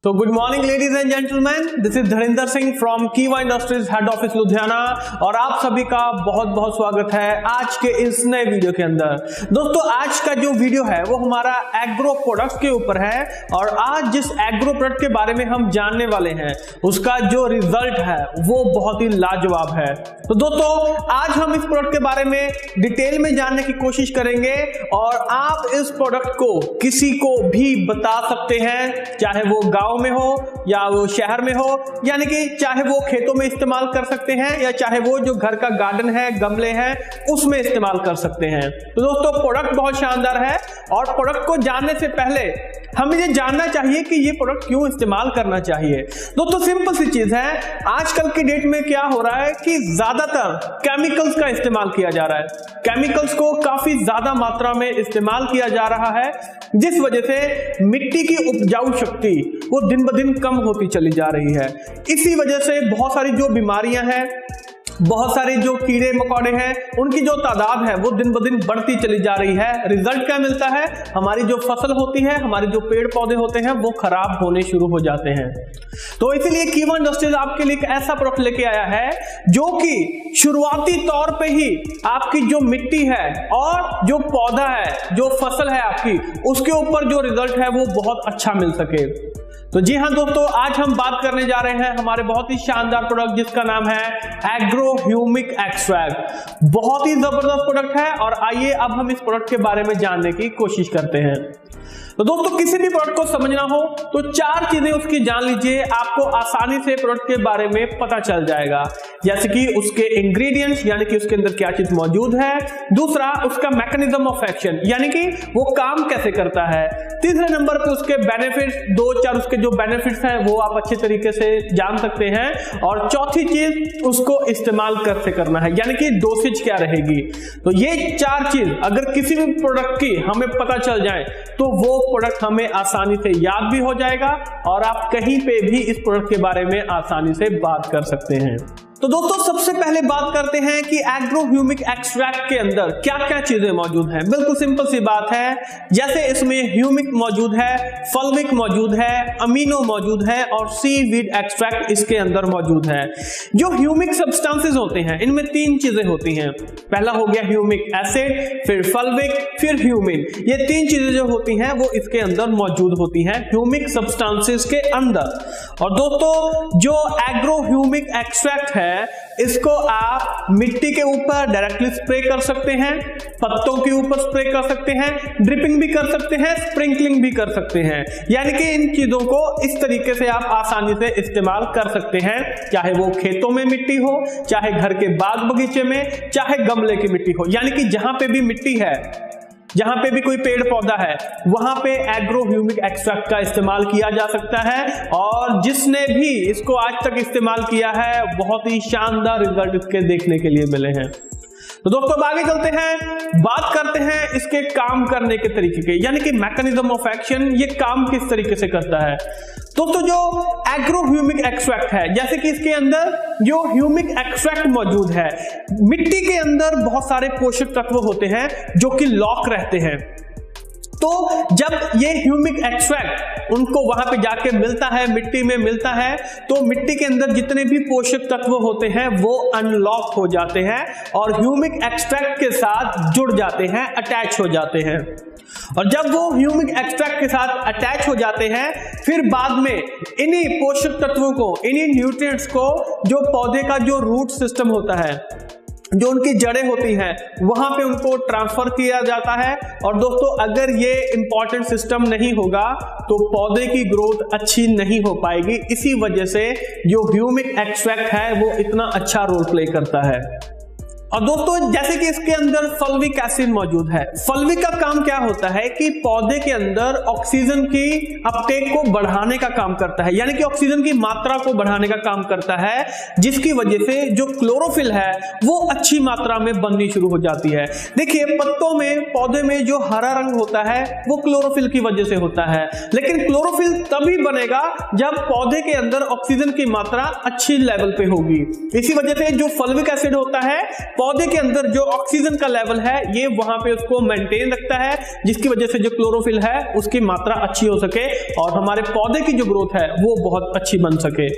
तो good morning ladies and gentleman, this is Dharinder Singh from Kiva industries head office Ludhiana और आप सभी का बहुत बहुत स्वागत है आज के इस नए वीडियो के अंदर। दोस्तों आज का जो वीडियो है वो हमारा एग्रो प्रोडक्ट के ऊपर है और आज जिस एग्रो प्रोडक्ट के बारे में हम जानने वाले हैं उसका जो रिजल्ट है वो बहुत ही लाजवाब है। तो दोस्तों आज हम इस प्रोडक्ट के बारे में डिटेल में जानने की कोशिश करेंगे और आप इस प्रोडक्ट को किसी को भी बता सकते हैं, चाहे वो गांव में हो या वो शहर में हो, यानी कि चाहे वो खेतों में इस्तेमाल कर सकते हैं या चाहे वो जो घर का गार्डन है, गमले हैं, उसमें इस्तेमाल कर सकते हैं। तो दोस्तों प्रोडक्ट बहुत शानदार है और प्रोडक्ट को जानने से पहले हमें ये जानना चाहिए कि ये प्रोडक्ट क्यों इस्तेमाल करना चाहिए। दोस्तों सिंपल सी चीज है, आजकल की डेट में क्या हो रहा है कि ज्यादातर केमिकल्स का इस्तेमाल किया जा रहा है। केमिकल्स को काफी ज्यादा मात्रा में इस्तेमाल किया जा रहा है जिस वजह से मिट्टी की उपजाऊ शक्ति वो दिन ब दिन कम होती चली जा रही है। इसी वजह से बहुत सारी जो बीमारियां हैं, बहुत सारे जो कीड़े मकोड़े हैं, उनकी जो तादाद है वो दिन ब दिन बढ़ती चली जा रही है। रिजल्ट क्या मिलता है, हमारी जो फसल होती है, हमारे जो पेड़ पौधे होते हैं वो खराब होने शुरू हो जाते हैं। तो इसीलिए कीवा इंडस्ट्रीज आपके लिए एक ऐसा प्रोडक्ट लेके आया है जो कि शुरुआती तौर पे ही आपकी जो मिट्टी है और जो पौधा है, जो फसल है आपकी, उसके ऊपर जो रिजल्ट है वो बहुत अच्छा मिल सके। तो जी हाँ दोस्तों, आज हम बात करने जा रहे हैं हमारे बहुत ही शानदार प्रोडक्ट जिसका नाम है एग्रो ह्यूमिक एक्सट्रैक्ट। बहुत ही जबरदस्त प्रोडक्ट है और आइए अब हम इस प्रोडक्ट के बारे में जानने की कोशिश करते हैं। तो दोस्तों किसी भी प्रोडक्ट को समझना हो तो चार चीजें उसकी जान लीजिए, आपको आसानी से प्रोडक्ट के बारे में पता चल जाएगा। जैसे कि उसके इंग्रेडिएंट्स, यानी कि उसके अंदर क्या चीज मौजूद है। दूसरा उसका मैकेनिज्म ऑफ एक्शन, यानी कि वो काम कैसे करता है। तीसरे नंबर पे उसके बेनिफिट्स, दो चार उसके जो बेनिफिट्स हैं वो आप अच्छे तरीके से जान सकते हैं। और चौथी चीज उसको इस्तेमाल कैसे करना है, यानी कि डोसेज क्या रहेगी। तो ये चार चीज अगर किसी भी प्रोडक्ट की हमें पता चल जाए तो वो प्रोडक्ट हमें आसानी से याद भी हो जाएगा और आप कहीं पे भी इस प्रोडक्ट के बारे में आसानी से बात कर सकते हैं। तो दोस्तों सबसे पहले बात करते हैं कि एग्रो ह्यूमिक एक्सट्रैक्ट के अंदर क्या क्या चीजें मौजूद हैं। बिल्कुल सिंपल सी बात है, जैसे इसमें ह्यूमिक मौजूद है, फल्विक मौजूद है, अमीनो मौजूद है और सीवीड एक्सट्रैक्ट इसके अंदर मौजूद है। जो ह्यूमिक सब्सटेंसेस होते हैं इनमें तीन चीजें होती हैं। पहला हो गया ह्यूमिक एसिड, फिर फल्विक, फिर ह्यूमिन। ये तीन चीजें जो होती हैं वो इसके अंदर मौजूद होती हैं ह्यूमिक सब्सटेंसेस के अंदर। और दोस्तों जो एग्रो ह्यूमिक एक्सट्रैक्ट है इसको आप मिट्टी के ऊपर डायरेक्टली स्प्रे कर सकते हैं, पत्तों के ऊपर स्प्रे कर सकते हैं, ड्रिपिंग भी कर सकते हैं, स्प्रिंकलिंग भी कर सकते हैं। यानी कि इन चीजों को इस तरीके से आप आसानी से इस्तेमाल कर सकते हैं, चाहे वो खेतों में मिट्टी हो, चाहे घर के बाग बगीचे में, चाहे गमले की मिट्टी हो। यानी कि जहां पे भी मिट्टी है, जहां पे भी कोई पेड़ पौधा है, वहां पे एग्रो ह्यूमिक एक्सट्रैक्ट का इस्तेमाल किया जा सकता है। और जिसने भी इसको आज तक इस्तेमाल किया है बहुत ही शानदार रिजल्ट इसके देखने के लिए मिले हैं। तो दोस्तों आगे चलते हैं, बात करते हैं इसके काम करने के तरीके के, यानी कि मैकेनिज्म ऑफ एक्शन, ये काम किस तरीके से करता है। दोस्तों जो एग्रो ह्यूमिक एक्सट्रैक्ट है, जैसे कि इसके अंदर जो ह्यूमिक एक्सट्रैक्ट मौजूद है, मिट्टी के अंदर बहुत सारे पोषक तत्व होते हैं जो कि लॉक रहते हैं। तो जब ये ह्यूमिक एक्सट्रैक्ट उनको वहां पे जाके मिलता है, मिट्टी में मिलता है, तो मिट्टी के अंदर जितने भी पोषक तत्व होते हैं वो अनलॉक हो जाते हैं और ह्यूमिक एक्सट्रैक्ट के साथ जुड़ जाते हैं, अटैच हो जाते हैं। और जब वो ह्यूमिक एक्सट्रैक्ट के साथ अटैच हो जाते हैं फिर बाद में इन्हीं पोषक तत्वों को, इन्हीं न्यूट्रिएंट्स को जो पौधे का जो रूट सिस्टम होता है, जो उनकी जड़ें होती हैं, वहां पे उनको ट्रांसफर किया जाता है। और दोस्तों अगर ये इंपॉर्टेंट सिस्टम नहीं होगा तो पौधे की ग्रोथ अच्छी नहीं हो पाएगी। इसी वजह से जो ह्यूमिक एक्सट्रैक्ट है वो इतना अच्छा रोल प्ले करता है। और दोस्तों जैसे कि इसके अंदर फल्विक एसिड मौजूद है, फल्विक का काम क्या होता है कि पौधे के अंदर ऑक्सीजन की अपटेक को बढ़ाने का काम करता है, यानी कि ऑक्सीजन की मात्रा को बढ़ाने का काम करता है, जिसकी वजह से जो क्लोरोफिल है वो अच्छी मात्रा में बननी शुरू हो जाती है। देखिए पत्तों में, पौधे में जो हरा रंग होता है वो क्लोरोफिल की वजह से होता है, लेकिन क्लोरोफिल तभी बनेगा जब पौधे के अंदर ऑक्सीजन की मात्रा अच्छी लेवल पे होगी। इसी वजह से जो फल्विक एसिड होता है पौधे के अंदर जो ऑक्सीजन का लेवल है ये वहां पे उसको मेंटेन रखता है, जिसकी वजह से जो क्लोरोफिल है उसकी मात्रा अच्छी हो सके और हमारे पौधे की जो ग्रोथ है वो बहुत अच्छी बन सके।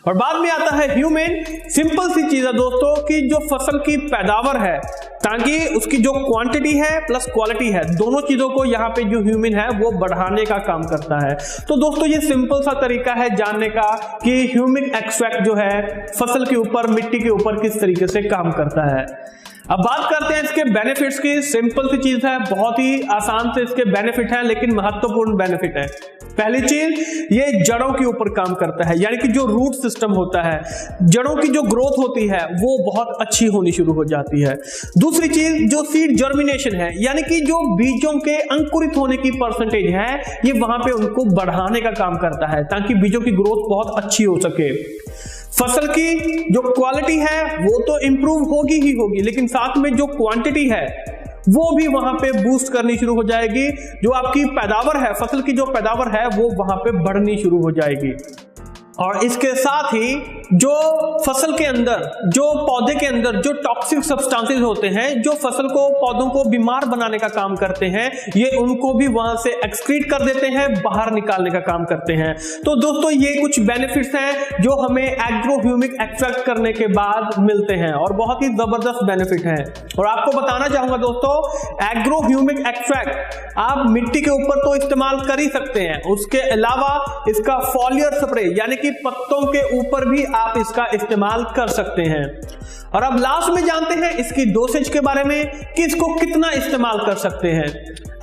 और बाद में आता है ह्यूमन। सिंपल सी चीज है दोस्तों कि जो फसल की पैदावार है, ताकि उसकी जो क्वांटिटी है प्लस क्वालिटी है, दोनों चीजों को यहाँ पे जो ह्यूमन है वो बढ़ाने का काम करता है। तो दोस्तों ये सिंपल सा तरीका है जानने का कि ह्यूमिक एक्सट्रैक्ट जो है फसल के ऊपर, मिट्टी के ऊपर किस तरीके से काम करता है। अब बात करते हैं इसके बेनिफिट्स की। सिंपल सी चीज है, बहुत ही आसान से इसके बेनिफिट है, लेकिन महत्वपूर्ण बेनिफिट है। पहली चीज, ये जड़ों के ऊपर काम करता है, यानी कि जो रूट सिस्टम होता है, जड़ों की जो ग्रोथ होती है वो बहुत अच्छी होनी शुरू हो जाती है। दूसरी चीज, जो सीड जर्मिनेशन है, यानी कि जो बीजों के अंकुरित होने की परसेंटेज है, ये वहां पे उनको बढ़ाने का काम करता है, ताकि बीजों की ग्रोथ बहुत अच्छी हो सके। फसल की जो क्वालिटी है वो तो इंप्रूव होगी ही होगी, लेकिन साथ में जो क्वांटिटी है वो भी वहां पे बूस्ट करनी शुरू हो जाएगी। जो आपकी पैदावार है, फसल की जो पैदावार है वो वहां पे बढ़नी शुरू हो जाएगी। और इसके साथ ही जो फसल के अंदर, जो पौधे के अंदर जो टॉक्सिक सब्सटेंसेस होते हैं, जो फसल को, पौधों को बीमार बनाने का काम करते हैं, ये उनको भी वहां से एक्सक्रीट कर देते हैं, बाहर निकालने का काम करते हैं। तो दोस्तों ये कुछ बेनिफिट्स हैं जो हमें एग्रो ह्यूमिक एक्सट्रैक्ट करने के बाद मिलते हैं और बहुत ही जबरदस्त बेनिफिट हैं। और आपको बताना चाहूंगा दोस्तों, एग्रो ह्यूमिक एक्सट्रैक्ट आप मिट्टी के ऊपर तो इस्तेमाल कर ही सकते हैं, उसके अलावा इसका फॉलियर स्प्रे यानी कि पत्तों के ऊपर भी आप इसका इस्तेमाल कर सकते हैं। और अब लास्ट में जानते हैं इसकी डोसेज के बारे में कि इसको कितना इस्तेमाल कर सकते हैं।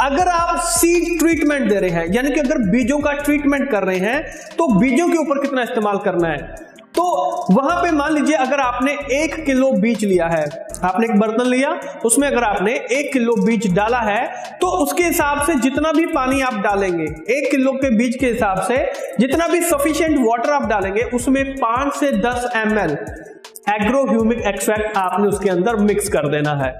अगर आप सीड ट्रीटमेंट दे रहे हैं, यानी कि अगर बीजों का ट्रीटमेंट कर रहे हैं, तो बीजों के ऊपर कितना इस्तेमाल करना है। तो वहां पे मान लीजिए अगर आपने 1 किलो बीज लिया है, आपने एक बर्तन लिया, उसमें अगर आपने 1 किलो बीज डाला है, तो उसके हिसाब से जितना भी पानी आप डालेंगे, 1 किलो के बीज के हिसाब से जितना भी सफिशिएंट वाटर आप डालेंगे, उसमें 5 से 10 ml एग्रो ह्यूमिक एक्सट्रैक्ट आपने उसके अंदर मिक्स कर देना है।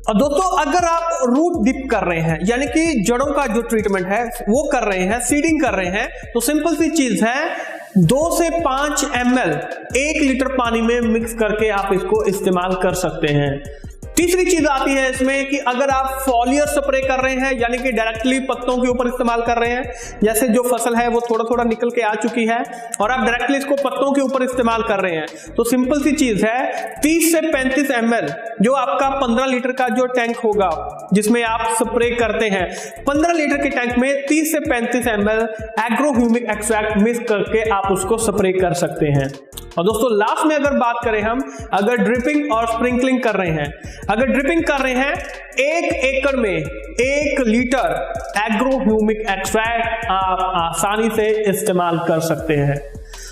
और दोस्तों अगर आप रूट डिप कर रहे हैं, यानी कि जड़ों का जो ट्रीटमेंट है वो कर रहे हैं, सीडिंग कर रहे हैं, तो सिंपल सी चीज है, 2 से 5 ml 1 लीटर पानी में मिक्स करके आप इसको इस्तेमाल कर सकते हैं। तीसरी चीज आती है इसमें कि अगर आप फॉलियर स्प्रे कर रहे हैं, यानी कि डायरेक्टली पत्तों के ऊपर इस्तेमाल कर रहे हैं, जैसे जो फसल है वो थोड़ा थोड़ा निकल के आ चुकी है और आप डायरेक्टली इसको पत्तों के ऊपर इस्तेमाल कर रहे हैं, तो सिंपल सी चीज है, 30 से 35 ml जो आपका 15 लीटर का जो टैंक होगा जिसमें आप स्प्रे करते हैं, 15 लीटर के टैंक में 30 से 35 ml agro humic extract mix करके आप उसको स्प्रे कर सकते हैं। और दोस्तों लास्ट में अगर बात करें हम, अगर ड्रिपिंग और स्प्रिंकलिंग कर रहे हैं, अगर ड्रिपिंग कर रहे हैं, 1 एकड़ में 1 लीटर एग्रो ह्यूमिक एक्सट्रैक्ट आप आसानी से इस्तेमाल कर सकते हैं।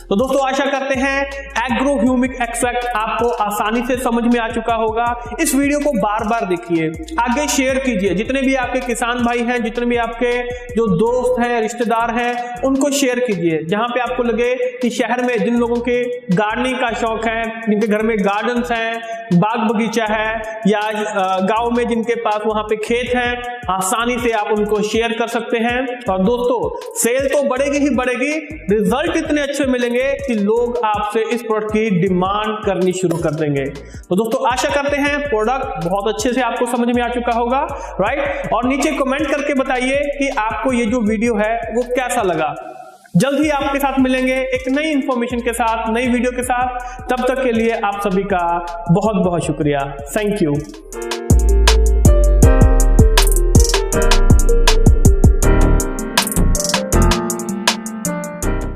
तो दोस्तों आशा करते हैं एग्रो ह्यूमिक एक्सट्रैक्ट आपको आसानी से समझ में आ चुका होगा। इस वीडियो को बार बार देखिए, आगे शेयर कीजिए, जितने भी आपके किसान भाई हैं, जितने भी आपके जो दोस्त हैं, रिश्तेदार हैं, उनको शेयर कीजिए। जहां पे आपको लगे कि शहर में जिन लोगों के गार्डनिंग का शौक है, जिनके घर में गार्डन्स हैं, बाग बगीचा है, या गाँव में जिनके पास वहां पे खेत है, आसानी से आप उनको शेयर कर सकते हैं। और दोस्तों सेल तो बढ़ेगी ही बढ़ेगी, रिजल्ट इतने अच्छे मिलेंगे कि लोग आपसे इस प्रोडक्ट की डिमांड करनी शुरू कर देंगे। तो दोस्तों आशा करते हैं प्रोडक्ट बहुत अच्छे से आपको समझ में आ चुका होगा, राइट। और नीचे कमेंट करके बताइए कि आपको ये जो वीडियो है वो कैसा लगा। जल्द ही आपके साथ मिलेंगे एक नई इंफॉर्मेशन के साथ, नई वीडियो के साथ। तब तक के लिए आप सभी का बहुत बहुत शुक्रिया। Thank you.